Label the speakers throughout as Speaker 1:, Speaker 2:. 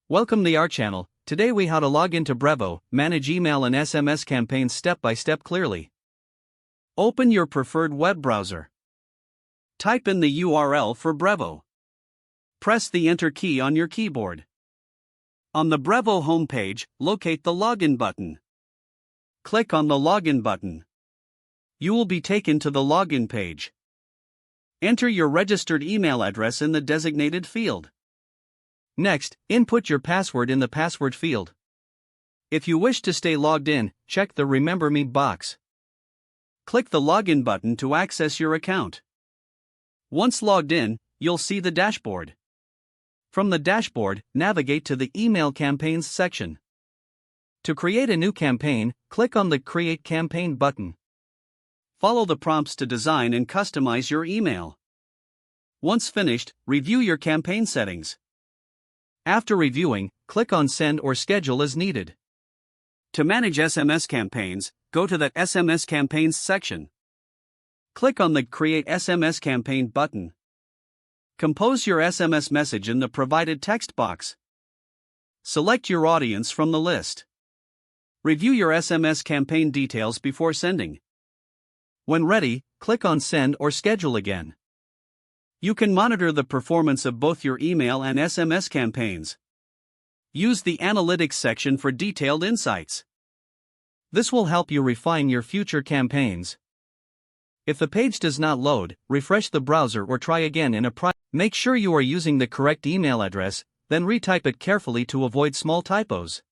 Speaker 1: Welcome to our channel. Today we how to log into Brevo, manage email and SMS campaigns step by step clearly. Open your preferred web browser. Type in the URL for Brevo. Press the Enter key on your keyboard. On the Brevo homepage, locate the Login button. Click on the Login button. You will be taken to the login page. Enter your registered email address in the designated field. Next, input your password in the password field. If you wish to stay logged in, check the Remember Me box. Click the Login button to access your account. Once logged in, you'll see the dashboard. From the dashboard, navigate to the Email Campaigns section. To create a new campaign, click on the Create Campaign button. Follow the prompts to design and customize your email. Once finished, review your campaign settings. After reviewing, click on Send or Schedule as needed. To manage SMS campaigns, go to the SMS Campaigns section. Click on the Create SMS Campaign button. Compose your SMS message in the provided text box. Select your audience from the list. Review your SMS campaign details before sending. When ready, click on Send or Schedule again. You can monitor the performance of both your email and SMS campaigns. Use the Analytics section for detailed insights. This will help you refine your future campaigns. If the page does not load, refresh the browser or try again in a private. Make sure you are using the correct email address, then retype it carefully to avoid small typos.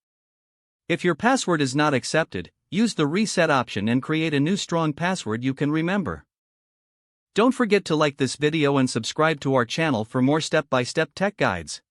Speaker 1: If your password is not accepted, use the Reset option and create a new strong password you can remember. Don't forget to like this video and subscribe to our channel for more step-by-step tech guides.